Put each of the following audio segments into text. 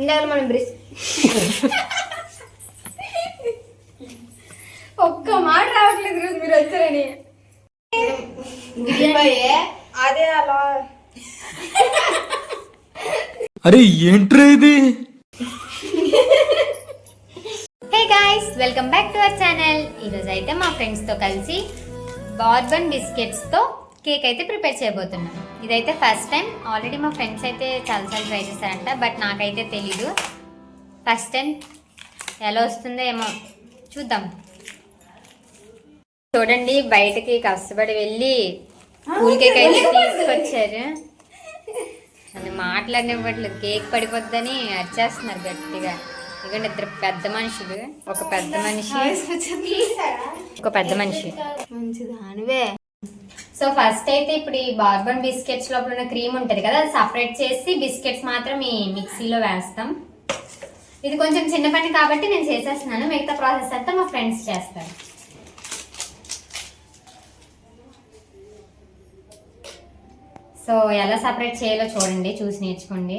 ఇందాక మనం ఒక్క మాట రావట్లేదు రోజు మీరు వచ్చారని. అదే అలా. అరే ఏంట్రా ఇది? Hey guys, welcome back to our channel. ఈరోజు అయితే మా ఫ్రెండ్స్తో కలిసి బార్బన్ బిస్కెట్స్తో కేక్ అయితే ప్రిపేర్ చేయబోతున్నాం. ఇదైతే ఫస్ట్ టైం. ఆల్రెడీ మా ఫ్రెండ్స్ అయితే చాలాసార్లు ట్రై చేశారంట, బట్ నాకైతే తెలీదు. ఫస్ట్ టైం ఎలా వస్తుందో ఏమో చూద్దాం. చూడండి, బయటకి కష్టపడి వెళ్ళి కూల్ కేక్ అయితే తీసుకొచ్చారు. అని మాట్లాడినప్పట్లేదు, కేక్ పడిపోద్దని అరిచేస్తున్నారు గట్టిగా. ఎందుకంటే ఇద్దరు పెద్ద మనుషులు, ఒక పెద్ద మనిషి, ఒక పెద్ద మనిషి. మంచిదానివే. సో ఫస్ట్ అయితే ఇప్పుడు ఈ బార్బన్ బిస్కెట్స్ లోపల ఉన్న క్రీమ్ ఉంటుంది కదా, అది సపరేట్ చేసి బిస్కెట్స్ మాత్రం ఈ మిక్సీలో వేస్తాం. ఇది కొంచెం చిన్న పని కాబట్టి నేను చేసేస్తున్నాను, మిగతా ప్రాసెస్ అంతా మా ఫ్రెండ్స్ చేస్తారు. సో ఎలా సపరేట్ చేయాలో చూడండి, చూసి నేర్చుకోండి.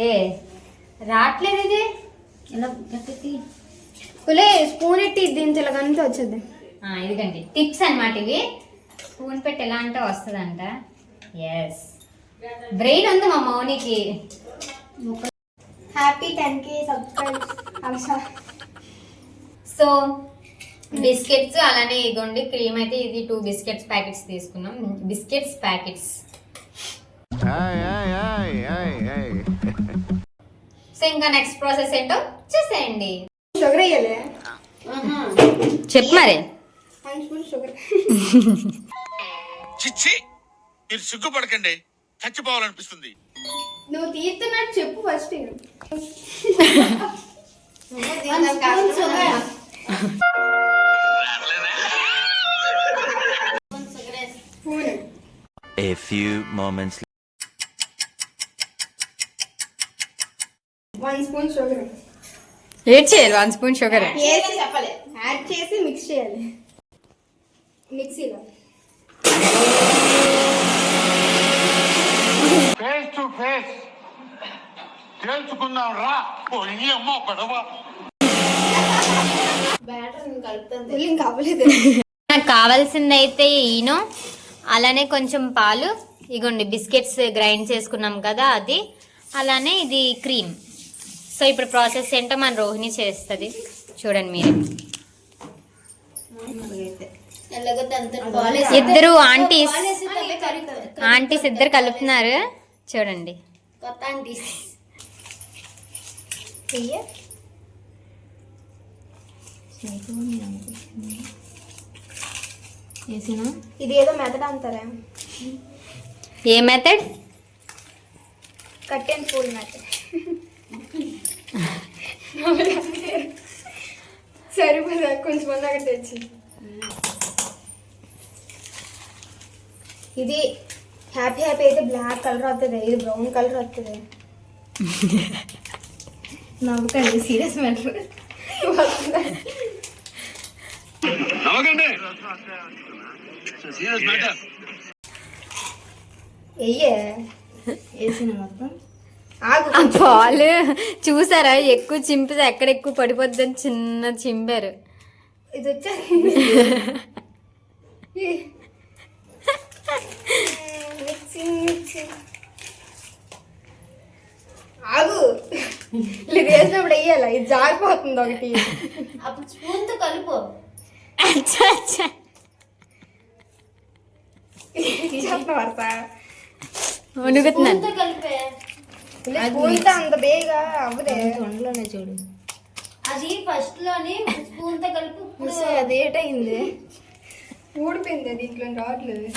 ఏ రావట్లేదు ఇది, ఎలా గట్టి స్పూన్ ఎట్టి దీంతో ఇలాగంతా వచ్చేది. ఇదిగండి టిప్స్ అన్నమాట ఇవి. స్పూన్ పెట్టి ఎలా అంటే వస్తుందంట. ఎస్, బ్రెయిన్ ఉంది మా మౌనికి. Happy 10K subscribers. So biscuits అలానే ఇదిగోండి క్రీమ్ అయితే ఇది 2 బిస్కెట్స్ ప్యాకెట్స్ తీసుకున్నాం. Biscuits packets. సో ఇంకా నెక్స్ట్ ప్రాసెస్ ఏంటో చూసేయండి. షుగర్ వేయాలి. చెప్పు మరి. 1 స్పూన్ షుగర్. చిచ్చి, మీరు సిగ్గుపడకండి, చచ్చిపోవాలనిపిస్తుంది. నువ్వు తీస్తున్నట్టు చెప్పు first. A few moments. 1 spoon sugar. ఏడ్ చేయాలి. 1 స్పూన్ షుగర్ చెప్పలే, యాడ్ చేసి మిక్స్ చేయాలి మిక్సీలో. ఫేస్ టు ఫేస్ తెలుసుకుందాం రా. అమ్మ పడవ బ్యాటర్ కలుపుతాను, ఇంకా అవ్వలేదు. నాకు కావాల్సింది అయితే ఈనో, అలానే కొంచెం పాలు, ఇగోండి బిస్కెట్స్ గ్రైండ్ చేసుకున్నాం కదా అది, అలానే ఇది క్రీమ్. సో ఇప్పుడు ప్రాసెస్ ఏంటో మన రోహిణి చేస్తుంది, చూడండి మీరే. ఇద్దరు ఆంటీస్ ఇద్దరు కలుపుతున్నారు, చూడండి. ఇది ఏదో మెథడ్ అంటారా? ఏ method? Cut and full method. సరిపోదా కొంచెం మంది అక్కడ తెచ్చి. ఇది హ్యాపీ అయితే బ్లాక్ కలర్ వస్తుంది, ఇది బ్రౌన్ కలర్ వస్తుంది. నవ్వకండి, సీరియస్ మ్యాటర్. వేసిన మొత్తం పాలు చూసారా, ఎక్కువ చింపితే ఎక్కడ ఎక్కువ పడిపోద్దని చిన్న చింపారు. ఇది వచ్చా ఆగు, ఇది వేసినప్పుడు వెయ్యాల, ఇది జారిపోతుంది ఒకటి. అప్పుడు స్పూన్ తో కలుపు. అంత బేగా అవ్వదే, వండలోనే చూడు. అది ఫస్ట్ లోనే స్పూన్ తో కలుపు. అది ఏటయింది, ఊడిపోయింది, దీంట్లో రావట్లేదు.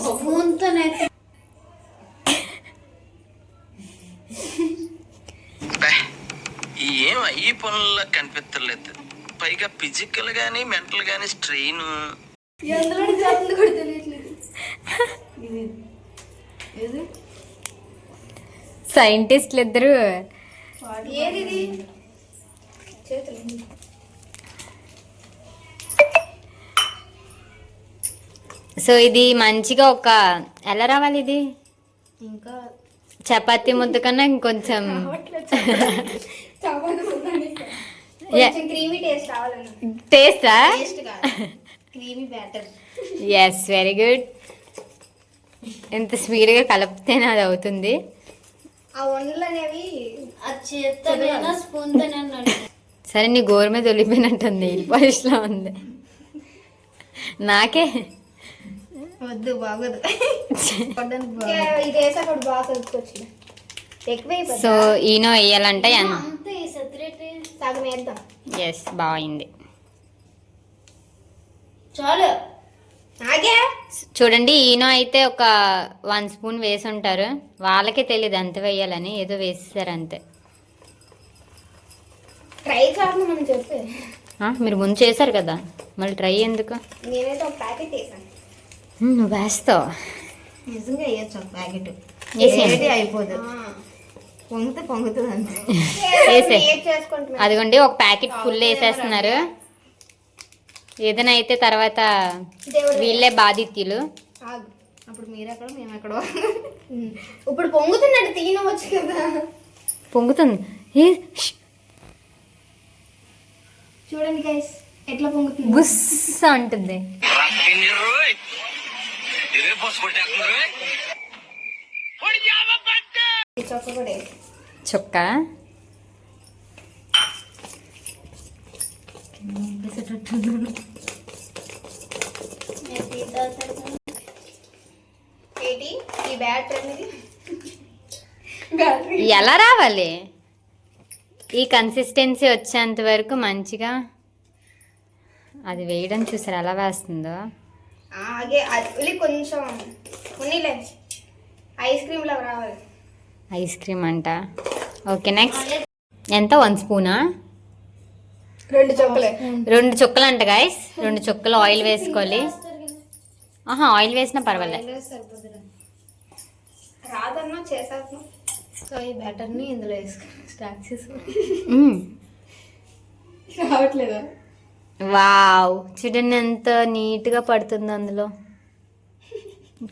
స్పూన్ తోనైతే ఏం అయ్యి పనుల్లో కనిపించలేదు, పైగా ఫిజికల్ గానీ మెంటల్ గానీ స్ట్రెయిన్. ఎందులో చేతులు కూడా తెలియట్లేదు. సైంటిస్టులు ఇద్దరు. ఏది చేతులు సో ఇది మంచిగా ఒక ఎలా రావాలి ఇది ఇంకా చపాతీ ముద్ద కన్నా ఇంకొంచెం కొంచెం క్రీమీ టేస్ట్ రావాలన్నా. టేస్టా? టేస్ట్ కాదు, creamy batter. Yes, very good. ఎంత స్పీడ్గా కలిపితేనే అది అవుతుంది. ఆ వంటలు అనేవి స్పూన్ సరే, నీ గోరు మీద ఒలిపోయినట్టుంది, పాలిష్లో ఉంది. నాకే వద్దు, బాగోదు. ఇది వేసాక బాగా కలుపుకోవచ్చు. ఎక్కువ సో ఈనో వేయాలంటే సగం వేద్దాం. ఎస్, బాగుంది. చాలు. ఆగే చూడండి, ఈనో అయితే ఒక 1 స్పూన్ వేసి ఉంటారు. వాళ్ళకే తెలియదు ఎంత వేయాలని, ఏదో వేసేసారు అంతే. ట్రై కాదు మనం చెప్పే. మీరు ముందు చేశారు కదా, మళ్ళీ ట్రై ఎందుకు? నేనైతే ఒక ప్యాకెట్ వేసాను. నువ్వు వేస్తావు. నిజంగా వేయచ్చు ఒక ప్యాకెట్, వేసేయండి. అయిపోదు, పొంగుతుంది అంతే. వేసే. చేసుకుంటున్నాను. అదిగోండి, ఒక ప్యాకెట్ ఫుల్ వేసేస్తున్నారు. ఏదైనా అయితే తర్వాత వీళ్ళే బాధిత్యులు. ఆగు. అప్పుడు మీరెక్కడ మేము ఎక్కడ. ఇప్పుడు పొంగుతున్నట్టు తినవచ్చు కదా. పొంగుతుంది. ఏ, ష్. చూడండి గైస్ ఎట్లా పొంగుతుంది. బుస్ అంటుంది. ఈ చొక్క కూడా వేసి. చుక్క ఏంటి ఈ బ్యాటర్ అనేది బ్యాటరీ ఎలా రావాలి? ఈ కన్సిస్టెన్సీ వచ్చేంత వరకు మంచిగా అది వేయడం చూసారు ఎలా వేస్తుందో. ఆగే అది కొంచెం ఉన్నీలే ఐస్ క్రీమ్ లాగా రావాలి. ఐస్ క్రీమ్ అంట. ఓకే, నెక్స్ట్ ఎంత? 1 స్పూనా? 2 చొక్కలే. 2 చుక్కలు అంట గైస్. 2 చుక్కలు ఆయిల్ వేసుకోవాలి. ఆయిల్ వేసినా పర్వాలేదు. రాదన్నా చేసేద్దాం. సో ఈ బ్యాటర్ని ఇందులో స్టార్ట్ చేసుకో. రావట్లేదా? వావ్, చూడండి ఎంత నీట్గా పడుతుంది అందులో.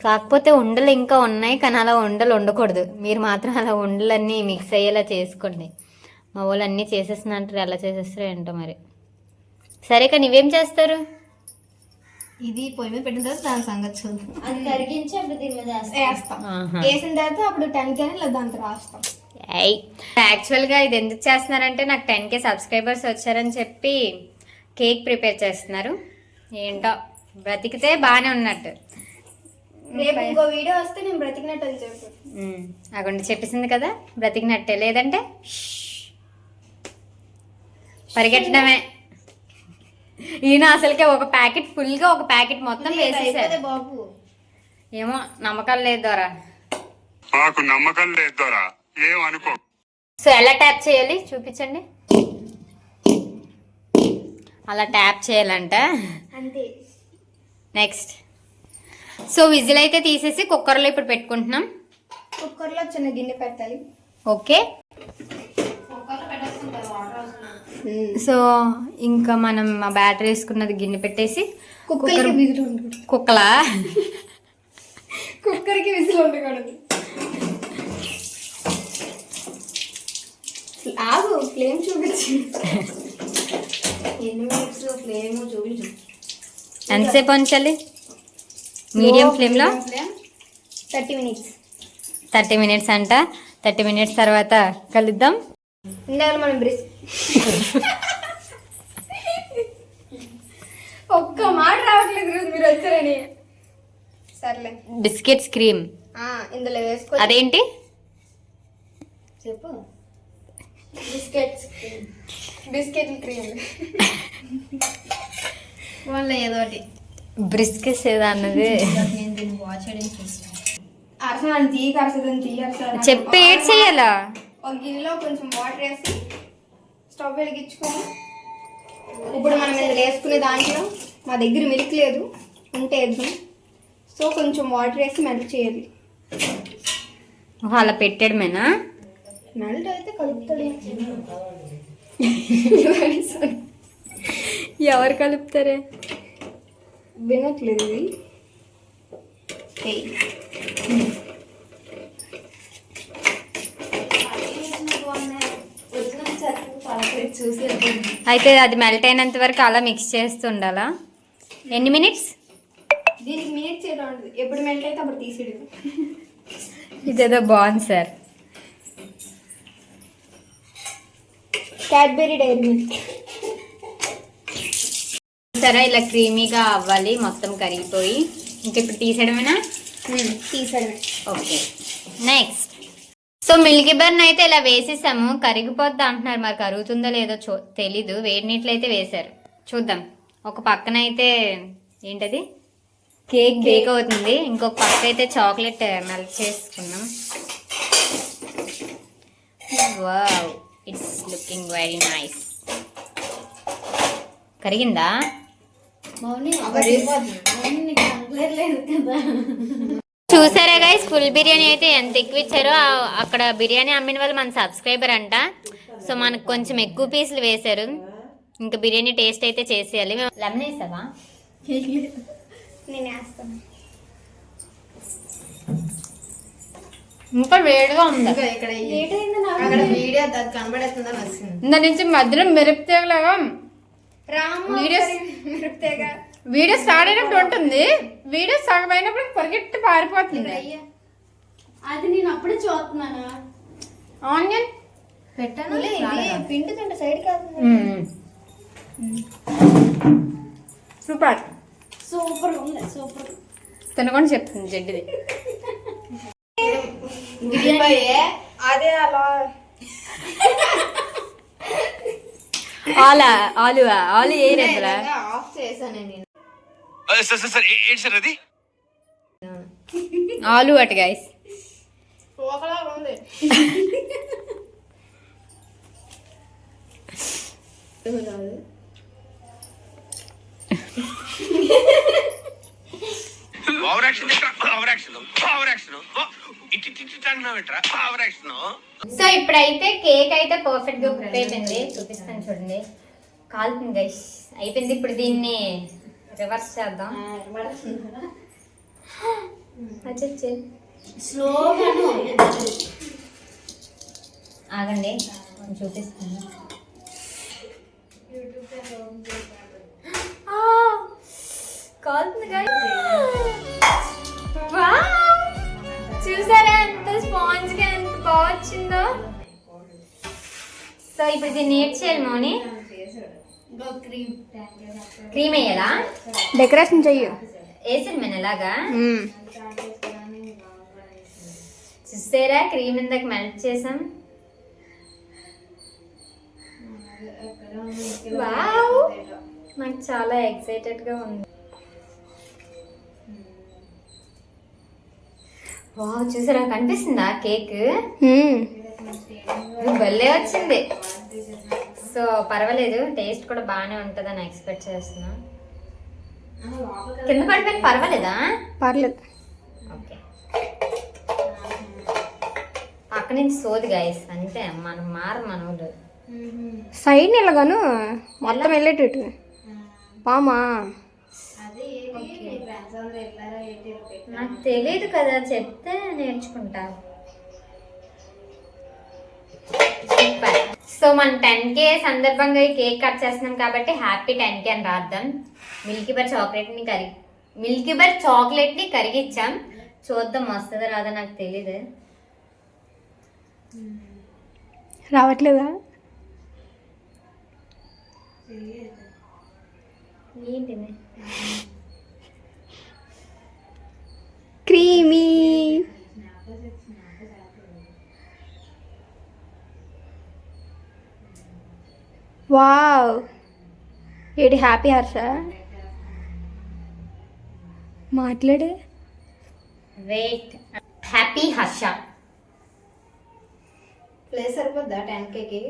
కాకపోతే ఉండలు ఇంకా ఉన్నాయి, కానీ అలా ఉండలు ఉండకూడదు. మీరు మాత్రం అలా ఉండలన్నీ మిక్స్ అయ్యేలా చేసుకోండి. మా వాళ్ళు అన్నీ చేసేస్తున్నట్టు ఎలా చేసేస్తారో ఏంటో మరి. సరే, కానీ ఇవేం చేస్తారు? ఇది పొయ్యి మీద పెట్టిన తర్వాత దాని సంగతి చూద్దాం. అది కరిగించి అప్పుడు దీని మీద వేస్తాం. వేసిన తర్వాత అప్పుడు 10 కానీ లేదా దాంతో రాస్తాం. యాక్చువల్గా ఇది ఎందుకు చేస్తున్నారంటే నాకు 10K సబ్స్క్రైబర్స్ వచ్చారని చెప్పి కేక్ ప్రిపేర్ చేస్తున్నారు. ఏంటో బ్రతికితే బాగానే ఉన్నట్టు. రేపు ఇంకో వీడియో వస్తే నేను బ్రతికినట్టు అని చెప్పు. అక్కడ చెప్పేసింది కదా, బ్రతికినట్టే. లేదంటే పరిగెట్టడమే. ఈయన అసలుకే ఒక ప్యాకెట్ ఫుల్గా ఒక ప్యాకెట్ మొత్తం వేసేసారు. బాబు ఏమో నమ్మకాలు లేదు దొరా. నాకు నమ్మకం లేదు దొరా, ఏం అనుకో. సో ఎలా ట్యాప్ చేయాలి చూపించండి. అలా ట్యాప్ చేయాలంట అంతే. నెక్స్ట్ సో విజిల్ అయితే తీసేసి కుక్కర్లో ఇప్పుడు పెట్టుకుంటున్నాం. కుక్కర్లో చిన్న గిన్నె పెట్టాలి. ఓకే, సో ఇంకా మనం ఆ బ్యాటర్ వేసుకున్నది గిన్నె పెట్టేసి కుక్కర్కి విజిల్ ఉండకూడదు. కుక్కలా కుక్కర్కి విజిల్ ఉండకూడదు. ఆగు, ఫ్లేమ్ చూపించి. ఎన్ని మినిట్స్ ఫ్లేమ్ చూపించు. ఎంతసేపు ఉంచాలి? మీడియం ఫ్లేమ్లో 30 minutes. 30 minutes అంట. 30 minutes తర్వాత కలుద్దాం. ఇందాక మనం ఒక్క మాట రావట్లేదు మీరు వచ్చారని. సర్లే, బిస్కెట్స్ క్రీమ్ ఇందులో వేసుకో. అదేంటి చెప్పు. బిస్కెట్ క్రీమ్ వాళ్ళ ఏదో ఒకటి బ్రిస్కెట్స్ ఏదో అన్నది నేను దీన్ని వాచ్ చేయడం చూస్తాను. అరసని తీయ కరసదని తీయ చెప్పి ఏడ్ చెయ్యాలా? ఒక గిన్నెలో కొంచెం వాటర్ వేసి స్టవ్ వెలిగించుకొని ఇప్పుడు మనం ఇందులో వేసుకునే దాంట్లో మా దగ్గర మిల్క్ లేదు, ఉంటే వేద్దాం. సో కొంచెం వాటర్ వేసి మెల్ట్ చేయాలి. అలా పెట్టడమేనా? మెల్ట్ అయితే కలుపుతాడు. ఎవరు కలుపుతారే? వినట్లేదు ఇది. చూసి అయితే అది మెల్ట్ అయినంత వరకు అలా మిక్స్ చేస్తుండాలా? ఎన్ని మినిట్స్? దీనికి మినిట్స్ ఏదో ఉంటుంది, ఎప్పుడు మెల్ట్ అయితే అప్పుడు తీసేయడం. ఇదేదో బాగుంది సార్. Cadbury dairy milk. సరే ఇలా క్రీమీగా అవ్వాలి, మొత్తం కరిగిపోయి. ఇంకా ఇప్పుడు తీసేయడమేనా? తీసేయడమే. Okay, next. So milky burn అయితే ఇలా వేసేసాము. కరిగిపోద్ది అంటున్నారు, మరి కరుగుతుందో లేదో తెలీదు. వేడి నీటిలో అయితే వేశారు, చూద్దాం. ఒక పక్కన అయితే ఏంటది కేక్ బేక్ అవుతుంది, ఇంకొక పక్క అయితే చాక్లెట్ మెల్ట్ చేసుకున్నాం. Wow, it's looking very nice. కరిగిందా? చూసారా గైస్, ఫుల్ బిర్యానీ అయితే ఎంత ఎక్కువ ఇచ్చారో. అక్కడ బిర్యానీ అమ్మిన వాళ్ళు మన సబ్స్క్రైబర్ అంట. సో మనకు కొంచెం ఎక్కువ పీసులు వేశారు. ఇంకా బిర్యానీ టేస్ట్ అయితే చేసేయాలి. లెమన్ వేసావా? నేను వేస్తాను. ఇంకా వేడిగా ఉంది. ఇక్కడ వీడియో కనబడేస్తుందని వచ్చింది. దాని నుంచి మధ్యలో మెరుపుతేలాగా వీడియో స్టార్ట్ అయినప్పుడు ఉంటుంది, వీడియో సగం అయినప్పుడు పరిగెట్టి పారిపోతుంది. అది నేను అప్పుడే చూస్తున్నాను. ఆనియన్ పెట్టాను, పిండి తింటే సైడ్ కాదు. సూపర్ సూపర్ ఉంది, సూపర్. తినకుండా చెప్తుంది జడ్డిది. అదే అలా ఆలు ఏ రెబ్బలా ఆఫ్ చేశాను నేను. సార్ ఏంటి సార్ అది? ఆలు అటు గైస్. ఉంది. Over action over action over action over action. So ఇప్పుడైతే కేక్ అయితే పర్ఫెక్ట్ గా కుక్ అయిపోయింది. చూపిస్తాను చూడండి, కాలుతుంది గైస్. అయిపోయింది. ఇప్పుడు దీన్ని రివర్స్ చేద్దాం. స్లోగాను ఆగండి, చూపిస్తాను. కాలుతుంది గైస్. చూసారా ఎంత స్పాంజ్ గా ఎంత బాగా వచ్చిందో. సో ఇప్పుడు దీన్ని ఏడ్ చేయాలి మౌని. క్రీమ్ వేయాలా? డెకరేషన్ చెయ్యు. వేసాను మేము ఎలాగా చూసారా, క్రీమ్ ఇందాక మెల్ట్ చేసాం. వావ్, నాకు చాలా ఎక్సైటెడ్ గా ఉంది. వావ్, చూసారా కనిపిస్తుందా కేక్? భలే వచ్చింది. సో పర్వాలేదు, టేస్ట్ కూడా బాగానే ఉంటుందని ఎక్స్పెక్ట్ చేస్తున్నా. కింద పడిపోయిన పర్వాలేదా? పర్లేదు. ఓకే, పక్క నుంచి సోది గైస్, అంతే. మనం మనవులు సైడ్ నిలగాను మొత్తం వెళ్ళేటట్టు పామా. నాకు తెలియదు కదా, చెప్తే నేర్చుకుంటా. సో మన 10K సందర్భంగా ఈ కేక్ కట్ చేస్తున్నాం కాబట్టి హ్యాపీ 10K అని రాద్దాం. మిల్కీ బార్ చాక్లెట్ ని కరిగిచ్చాం. చూద్దాం వస్తుందా రాదా, నాకు తెలీదు. రావట్లేదా? ఏంటిది? క్రీమీ. వావ్, ఏడి హ్యాపీ హర్ష మాట్లాడే. Wait, happy Harsha. ప్లేస్ సరిపోద్దా 10Kకి?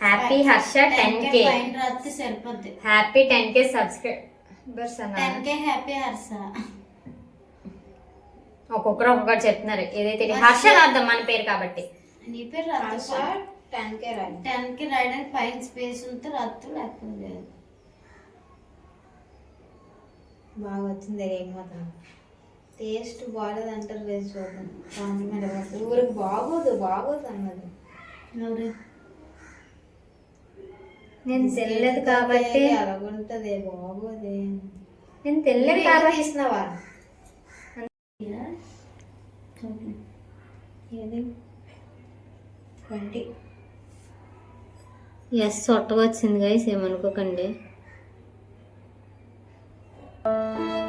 Happy Harsha 10K. రాత్రి సరిపోద్ది. హ్యాపీ 10K సబ్స్క్రైబర్స్ అన్నారు. 10K happy Harsha. ఒక్కొక్కరు ఒక్కొక్కరు చెప్తున్నారు. ఏదైతే హర్ష రాద్దాం మన పేరు కాబట్టి. నీ పేరు హర్ష 10K రాయి. 10K రాయడానికి పైన స్పేస్ ఉంటే రాత్రి లేకపోతే బాగా వచ్చింది కేక్ మాత్రం. టేస్ట్ బాగాలేదు అంటారు, లేదు చూద్దాం. కాంప్లిమెంట్ వస్తుంది. ఊరికి బాగోదు అన్నది. ఎవరు నేను తెల్లదు కాబట్టి అలాగుంటది, బాగోదే. నేను తెల్లదు కాబట్టి తీసినావా? ఏది 20. ఎస్ సొట్టగా వచ్చింది గైస్, ఏమనుకోకండి.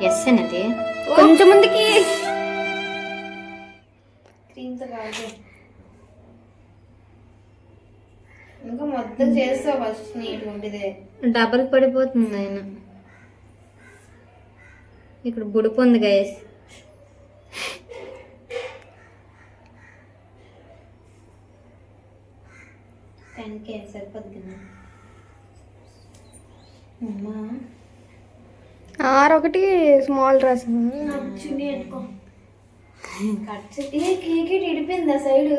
ఎస్ అన్నది కొంచెం ముందుకి క్రీమ్తో కాదు, ఇంకా మొత్తం చేస్తావు ఫస్ట్ నీట్గా ఉంటుంది. డబల్ పడిపోతుంది ఆయన. ఇక్కడ బుడుపు ఉంది గైస్. సరిపోద్ది కదా అమ్మా. R1 స్మాల్ డ్రెస్ చున్నీ పెట్టుకో. కేక్ ఇడిపోయింది ఆ సైడ్.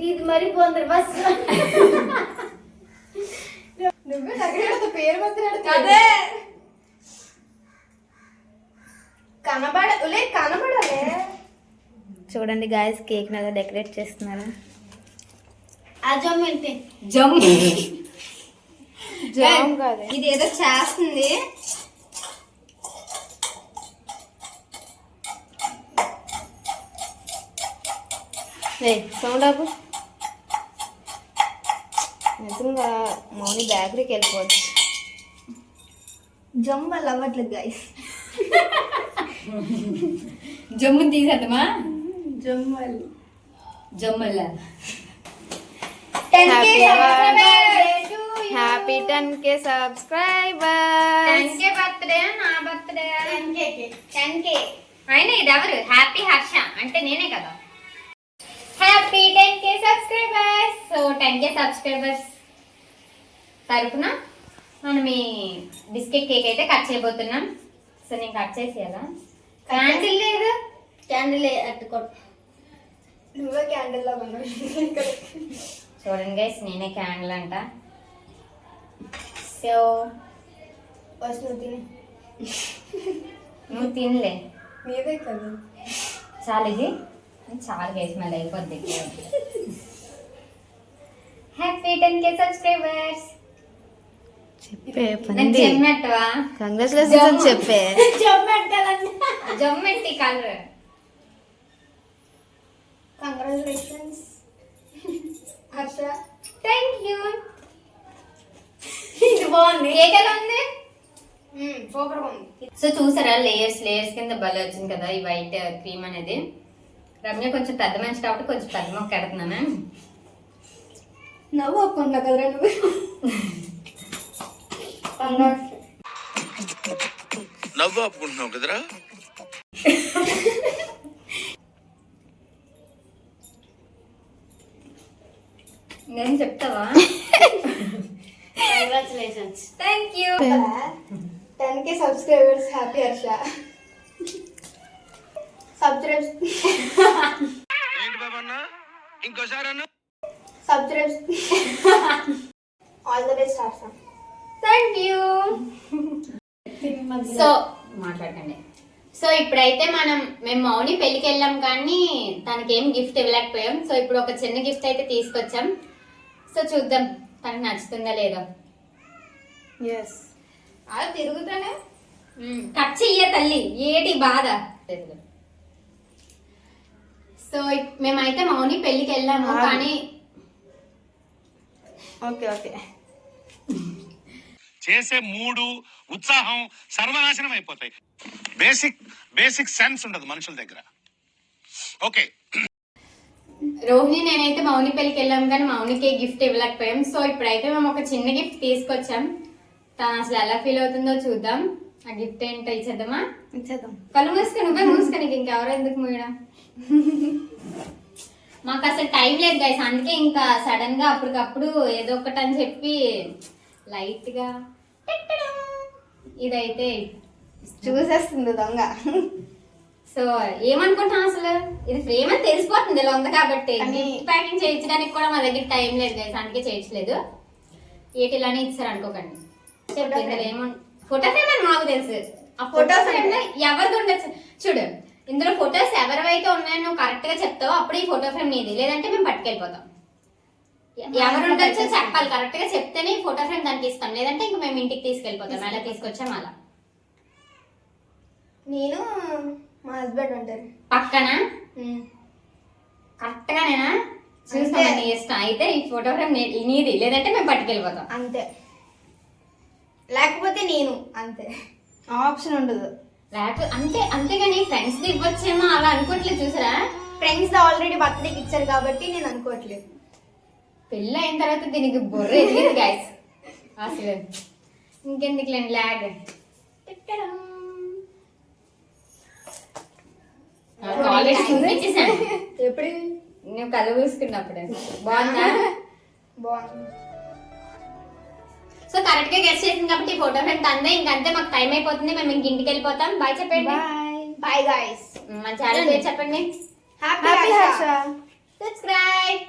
ఇది మరి పోందరు బస్. పేరు అదే కనబడలే. చూడండి గాయస్, కేక్ నగా డెకరేట్ చేస్తున్నారు. జామ్ కాదు, ఇది ఏదో చేస్తుంది. సౌండ్ ఆపు. నిజంగా మౌని బేకరీకి వెళ్ళిపోవచ్చు. జమ్ వల్ల అవ్వట్లేదు గైస్. జమ్ముని తీసేద్దామా? జమ్మల్ జమ్మల్ల happy 10K subscriber. 10K birthday, నా బర్త్డే 10K. అయినా ఇది ఎవరు? హ్యాపీ హర్ష అంటే నేనే కదా. Happy 10K subscribers. So 10K subscribers తరపున మనం ఈ బిస్కెట్ కేక్ అయితే కట్ చేయబోతున్నాం. సో నేను కట్ చేసేయాలా? క్యాండిల్ లేదు. క్యాండిల్ అట్టుకోడు. నువ్వే క్యాండిల్ లా ఉన్నావు. చూడండి గైస్, నేనే క్యాండిల్ అంట. సో ఫస్ట్ నువ్వు తిని. నువ్వు తినలే. మీదే కదా. చాలు ఇది చాలు గైస్, మళ్ళీ అయిపోద్ది. Happy 10K subscribers. చెప్పే నేను చెమ్మట్టవా? కంగ్రాచులేషన్స్ చెప్పే. జమ్మెట్టి colour. Congratulations Harsha. Thank you. ఇది బాగుంది. కేక్ ఎలా ఉంది? సూపర్ గా ఉంది. సో చూసారా, లేయర్స్ లేయర్స్ కింద భలే వచ్చింది కదా ఈ వైట్ క్రీమ్ అనేది. రమ్య కొంచెం పెద్ద మనిషి కాబట్టి కొంచెం పెద్ద మొక్క ఎడుతున్నాను. నవ్వు ఒప్పుకున్నా కదరా నువ్వు. నవ్వు ఆపుకుంటున్నావు కదరా. నేను చెప్తావా? Congratulations. Thank you. 10K subscribers. Happy Harsha. Subscribe ఏంటి బాబన్న, ఇంకోసారి అన్న. Subscribe. All the best Harsha. Thank you. So మాట్లాడకండి. సో ఇప్పుడైతే మేము మౌని పెళ్లికి వెళ్ళాం కానీ తనకి ఏం గిఫ్ట్ ఇవ్వలేకపోయాం. సో ఇప్పుడు ఒక చిన్న గిఫ్ట్ అయితే తీసుకొచ్చాం. సో చూద్దాం తనకు నచ్చుతుందా లేదో. అలా తిరుగుతానే. కట్ చెయ్య తల్లి, ఏటి బాధ. సో మేమైతే మౌని పెళ్లికి వెళ్ళాము కానీ ఓకే చేసే మూడు ఉత్సాహం సర్వనాశనం అయిపోతాయి. బేసిక్ సెన్స్ ఉండదు మనుషుల దగ్గర. ఓకే, రోహిణి నేనైతే మౌని పెళ్లికి వెళ్ళాం కానీ మౌనికి గిఫ్ట్ ఇవ్వలేకపోయాం. సో ఇప్పుడైతే మేము ఒక చిన్న గిఫ్ట్ తీసుకొచ్చాం. తను అసలు ఎలా ఫీల్ అవుతుందో చూద్దాం. ఆ గిఫ్ట్ ఏంటో ఇచ్చేద్దామా? ఇచ్చేద్దాం. కళ్ళు మూసుకొని నువ్వే మూసుకొని ఇంకెవరో ఎందుకు మూయడం. మాకు అసలు టైం లేదు గైస్, అందుకే ఇంకా సడన్ గా అప్పటికప్పుడు ఏదో ఒకటి అని చెప్పి లైట్ గా పెట్టడం. ఇదైతే చూసేస్తుంది దొంగ. సో ఏమనుకుంటున్నా అసలు ఇది ఫ్రేమ్ అని తెలిసిపోతుంది ఇలా ఉంది కాబట్టి. కానీ ప్యాకింగ్ చేయించడానికి కూడా మా దగ్గర టైం లేదు గైస్, అందుకే చేయించలేదు. ఏటిలానే ఇచ్చారు అనుకోకండి. చెప్పు ఇందులో ఏమో ఫోటో ఫ్రేమ్ అని మాకు తెలుసు. ఆ ఫోటో Photo ఫ్రేమ్ లో ఎవరిది ఉండొచ్చు చూడు. ఇందులో ఫొటోస్ ఎవరివైతే ఉన్నాయో నువ్వు కరెక్ట్ గా చెప్తావో అప్పుడు ఈ ఫోటో ఫ్రేమ్ నీది, లేదంటే మేము పట్టుకెళ్ళిపోతాం. ఎవరు ఉండొచ్చో చెప్పాలి, కరెక్ట్ గా చెప్తేనే ఈ ఫోటో ఫ్రేమ్ దానికి ఇస్తాం, లేదంటే ఇంక మేము ఇంటికి తీసుకెళ్ళిపోతాం. అలా తీసుకొచ్చాం అలా. నేను మా హస్బెండ్ ఉంటారు పక్కన కరెక్ట్ గా నేనా చూస్తాను నీ ఇష్టం. అయితే ఈ ఫోటో ఫ్రేమ్ నీది, లేదంటే మేము పట్టుకెళ్ళిపోతాం అంతే. లేకపోతే నేను అంతే, ఆప్షన్ ఉండదు. లేకపోతే అంతే. అంతేగాని ఫ్రెండ్స్ ఇవ్వచ్చేమో అలా అనుకోవట్లేదు చూసారా. ఫ్రెండ్స్ ఆల్రెడీ బర్త్డేకి ఇచ్చారు కాబట్టి నేను అనుకోవట్లేదు. పెళ్ళి అయిన తర్వాత దీనికి బొర్ర ఎదిగింది గైస్ అసలు. ఇంకెందుకు లేండి లాగ్. ఆల్రెడీ చూపించేసాను ఎప్పుడు నువ్వు కళ్ళు పూసుకున్నప్పుడు. బాగుందా? బాగుంది. సో కరెక్ట్ గా గెస్ట్ చేసింది కాబట్టి ఈ ఫోటో ఫ్రేమ్ తందే. ఇంకంతే, మాకు టైం అయిపోతుంది, మేము ఇంక ఇంటికి వెళ్ళిపోతాం. బాయ్ చెప్పండి. Bye guys. మన ఛానల్ పేరు చెప్పండి. Happy subscribe.